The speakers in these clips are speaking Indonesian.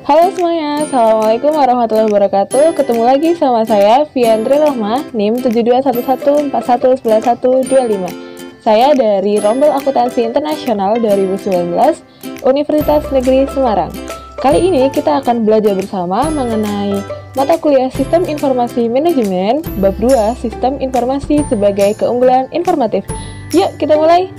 Halo semuanya, Assalamualaikum warahmatullahi wabarakatuh. Ketemu lagi sama saya, Fiandri Rahma, NIM 7211419125. Saya dari Rombel Akuntansi Internasional 2019, Universitas Negeri Semarang. Kali ini kita akan belajar bersama mengenai mata kuliah Sistem Informasi Manajemen, Bab 2, Sistem Informasi sebagai Keunggulan Informatif. Yuk, kita mulai!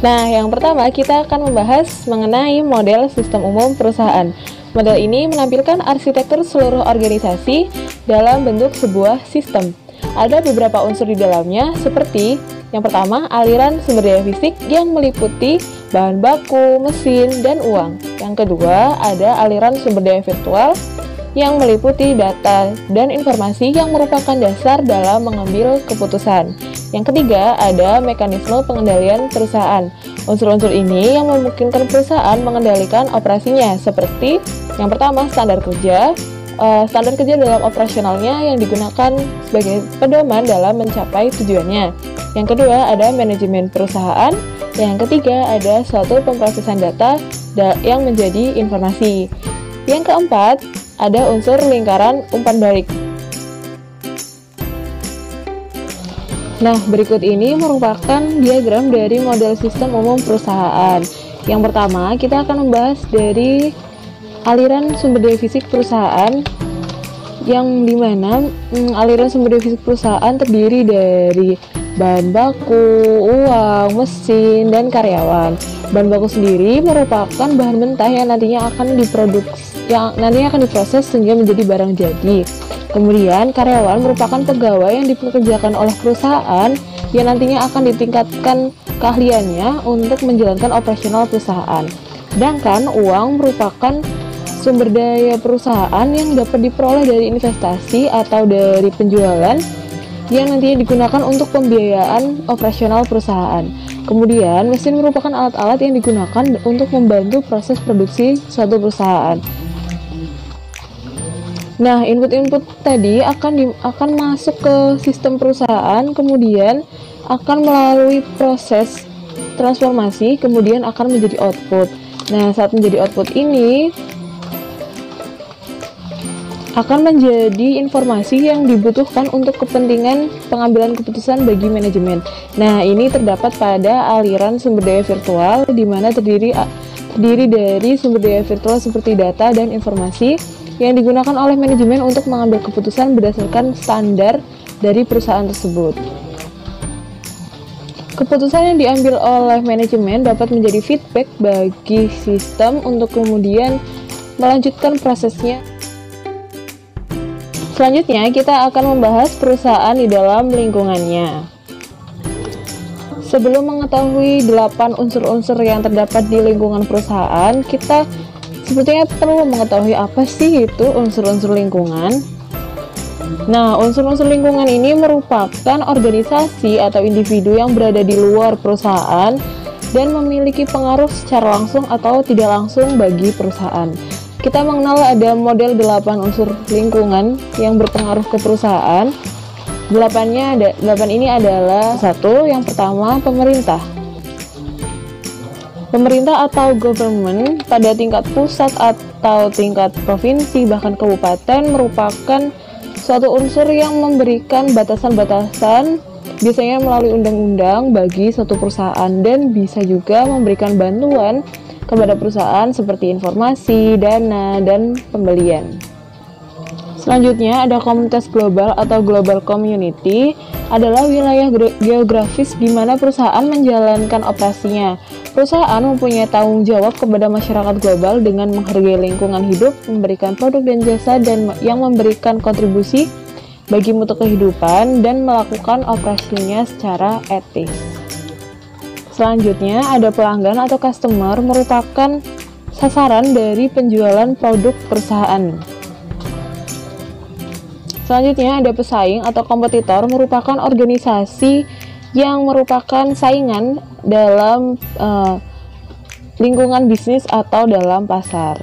Nah, yang pertama kita akan membahas mengenai model sistem umum perusahaan. Model ini menampilkan arsitektur seluruh organisasi dalam bentuk sebuah sistem. Ada beberapa unsur di dalamnya seperti yang pertama, aliran sumber daya fisik yang meliputi bahan baku, mesin, dan uang. Yang kedua, ada aliran sumber daya virtual yang meliputi data dan informasi yang merupakan dasar dalam mengambil keputusan. Yang ketiga, ada mekanisme pengendalian perusahaan. Unsur-unsur ini yang memungkinkan perusahaan mengendalikan operasinya, seperti yang pertama, standar kerja. Standar kerja dalam operasionalnya yang digunakan sebagai pedoman dalam mencapai tujuannya. Yang kedua, ada manajemen perusahaan. Yang ketiga, ada suatu pemrosesan data yang menjadi informasi. Yang keempat, ada unsur lingkaran umpan balik. Nah, berikut ini merupakan diagram dari model sistem umum perusahaan. Yang pertama, kita akan membahas dari aliran sumber daya fisik perusahaan, yang dimana aliran sumber daya fisik perusahaan terdiri dari bahan baku, uang, mesin, dan karyawan. Bahan baku sendiri merupakan bahan mentah yang nantinya akan diproses sehingga menjadi barang jadi. Kemudian, karyawan merupakan pegawai yang dipekerjakan oleh perusahaan yang nantinya akan ditingkatkan keahliannya untuk menjalankan operasional perusahaan. Sedangkan, uang merupakan sumber daya perusahaan yang dapat diperoleh dari investasi atau dari penjualan yang nantinya digunakan untuk pembiayaan operasional perusahaan. Kemudian, mesin merupakan alat-alat yang digunakan untuk membantu proses produksi suatu perusahaan. Nah, input-input tadi akan masuk ke sistem perusahaan, kemudian akan melalui proses transformasi, kemudian akan menjadi output. Nah, saat menjadi output ini akan menjadi informasi yang dibutuhkan untuk kepentingan pengambilan keputusan bagi manajemen. Nah, ini terdapat pada aliran sumber daya virtual, di mana terdiri dari sumber daya virtual seperti data dan informasi yang digunakan oleh manajemen untuk mengambil keputusan berdasarkan standar dari perusahaan tersebut. Keputusan yang diambil oleh manajemen dapat menjadi feedback bagi sistem untuk kemudian melanjutkan prosesnya. Selanjutnya, kita akan membahas perusahaan di dalam lingkungannya. Sebelum mengetahui 8 unsur-unsur yang terdapat di lingkungan perusahaan, kita sepertinya perlu mengetahui apa sih itu unsur-unsur lingkungan. Nah, unsur-unsur lingkungan ini merupakan organisasi atau individu yang berada di luar perusahaan dan memiliki pengaruh secara langsung atau tidak langsung bagi perusahaan. Kita mengenal ada model 8 unsur lingkungan yang berpengaruh ke perusahaan. 8 ini adalah satu, yang pertama pemerintah. Pemerintah atau government pada tingkat pusat atau tingkat provinsi bahkan kabupaten merupakan suatu unsur yang memberikan batasan-batasan, biasanya melalui undang-undang bagi suatu perusahaan, dan bisa juga memberikan bantuan kepada perusahaan seperti informasi, dana, dan pembelian. Selanjutnya ada komunitas global atau global community, adalah wilayah geografis di mana perusahaan menjalankan operasinya. Perusahaan mempunyai tanggung jawab kepada masyarakat global dengan menghargai lingkungan hidup, memberikan produk dan jasa yang memberikan kontribusi bagi mutu kehidupan, dan melakukan operasinya secara etis. Selanjutnya ada pelanggan atau customer, merupakan sasaran dari penjualan produk perusahaan. Selanjutnya ada pesaing atau kompetitor, merupakan organisasi yang merupakan saingan dalam lingkungan bisnis atau dalam pasar.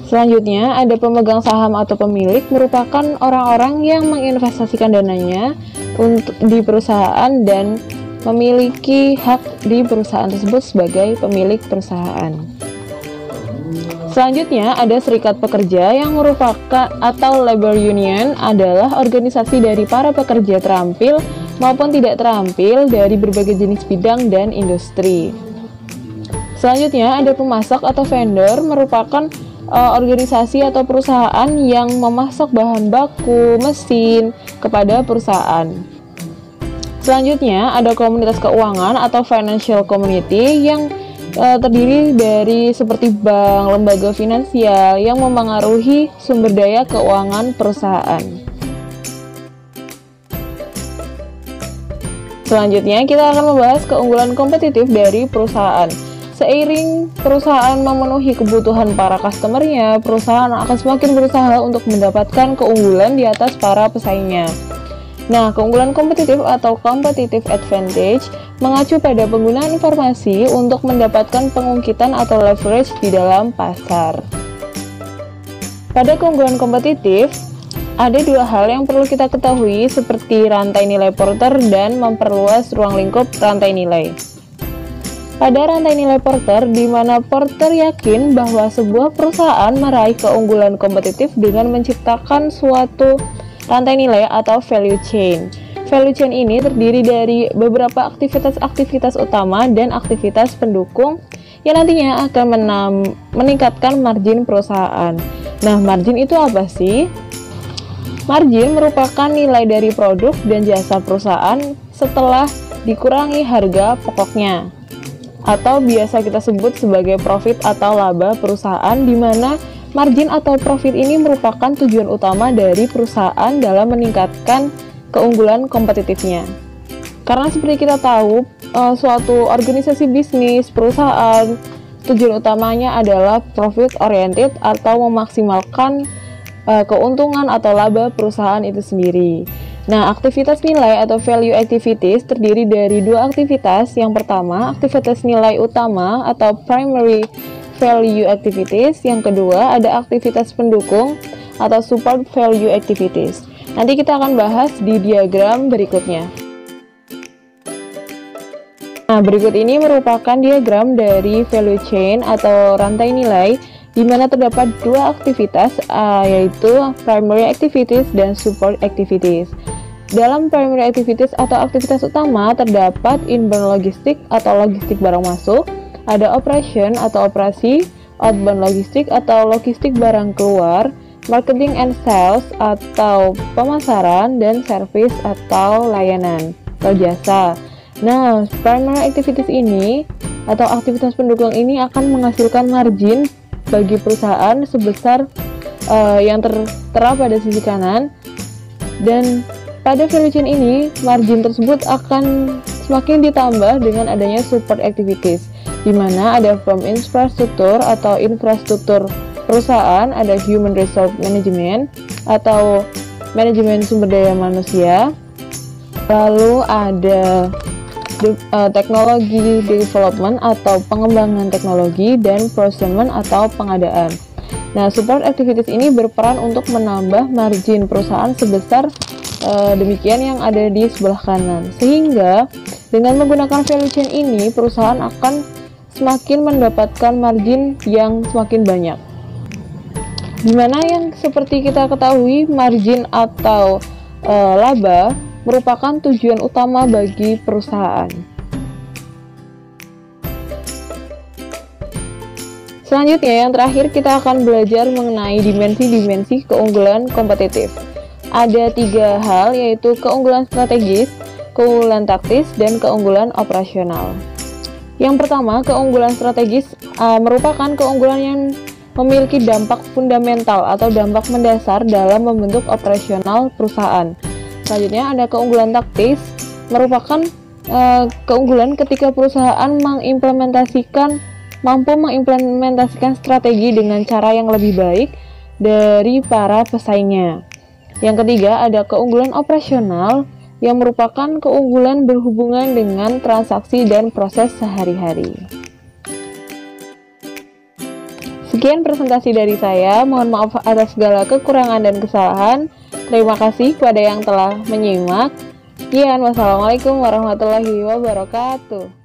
Selanjutnya ada pemegang saham atau pemilik, merupakan orang-orang yang menginvestasikan dananya di perusahaan dan memiliki hak di perusahaan tersebut sebagai pemilik perusahaan. Selanjutnya ada serikat pekerja yang merupakan atau labor union adalah organisasi dari para pekerja terampil maupun tidak terampil dari berbagai jenis bidang dan industri. Selanjutnya ada pemasak atau vendor merupakan organisasi atau perusahaan yang memasok bahan baku, mesin kepada perusahaan. Selanjutnya ada komunitas keuangan atau financial community yang terdiri dari seperti bank, lembaga finansial yang memengaruhi sumber daya keuangan perusahaan. Selanjutnya kita akan membahas keunggulan kompetitif dari perusahaan. Seiring perusahaan memenuhi kebutuhan para customernya, perusahaan akan semakin berusaha untuk mendapatkan keunggulan di atas para pesaingnya. Nah, keunggulan kompetitif atau competitive advantage mengacu pada penggunaan informasi untuk mendapatkan pengungkitan atau leverage di dalam pasar. Pada keunggulan kompetitif, ada dua hal yang perlu kita ketahui seperti rantai nilai Porter dan memperluas ruang lingkup rantai nilai. Pada rantai nilai Porter, di mana Porter yakin bahwa sebuah perusahaan meraih keunggulan kompetitif dengan menciptakan suatu rantai nilai atau value chain. Value chain ini terdiri dari beberapa aktivitas-aktivitas utama dan aktivitas pendukung yang nantinya akan meningkatkan margin perusahaan. Nah, margin itu apa sih? Margin merupakan nilai dari produk dan jasa perusahaan setelah dikurangi harga pokoknya, atau biasa kita sebut sebagai profit atau laba perusahaan, di mana margin atau profit ini merupakan tujuan utama dari perusahaan dalam meningkatkan keunggulan kompetitifnya. Karena seperti kita tahu, suatu organisasi bisnis, perusahaan, tujuan utamanya adalah profit oriented atau memaksimalkan keuntungan atau laba perusahaan itu sendiri. Nah, aktivitas nilai atau value activities terdiri dari dua aktivitas. Yang pertama, aktivitas nilai utama atau primary value activities. Yang kedua, ada aktivitas pendukung atau support value activities. Nanti kita akan bahas di diagram berikutnya. Nah, berikut ini merupakan diagram dari value chain atau rantai nilai, di mana terdapat dua aktivitas, yaitu primary activities dan support activities. Dalam primary activities atau aktivitas utama terdapat inbound logistik atau logistik barang masuk, ada operation atau operasi, outbound logistik atau logistik barang keluar, marketing and sales atau pemasaran, dan service atau layanan atau jasa. Nah, primary activities ini atau aktivitas pendukung ini akan menghasilkan margin bagi perusahaan sebesar yang tertera pada sisi kanan, dan pada value chain ini margin tersebut akan semakin ditambah dengan adanya support activities, di mana ada from infrastruktur atau infrastruktur perusahaan, ada human resource management atau manajemen sumber daya manusia, lalu ada teknologi development atau pengembangan teknologi, dan procurement atau pengadaan. Nah, support activities ini berperan untuk menambah margin perusahaan sebesar demikian yang ada di sebelah kanan, sehingga dengan menggunakan value chain ini perusahaan akan semakin mendapatkan margin yang semakin banyak, dimana yang seperti kita ketahui margin atau laba merupakan tujuan utama bagi perusahaan. Selanjutnya, yang terakhir kita akan belajar mengenai dimensi-dimensi keunggulan kompetitif. Ada tiga hal, yaitu keunggulan strategis, keunggulan taktis, dan keunggulan operasional. Yang pertama, keunggulan strategis merupakan keunggulan yang memiliki dampak fundamental atau dampak mendasar dalam membentuk operasional perusahaan. Selanjutnya ada keunggulan taktis, merupakan keunggulan ketika perusahaan mampu mengimplementasikan strategi dengan cara yang lebih baik dari para pesaingnya. Yang ketiga ada keunggulan operasional, yang merupakan keunggulan berhubungan dengan transaksi dan proses sehari-hari. Sekian presentasi dari saya, mohon maaf atas segala kekurangan dan kesalahan. Terima kasih kepada yang telah menyimak. Sekian, wassalamualaikum warahmatullahi wabarakatuh.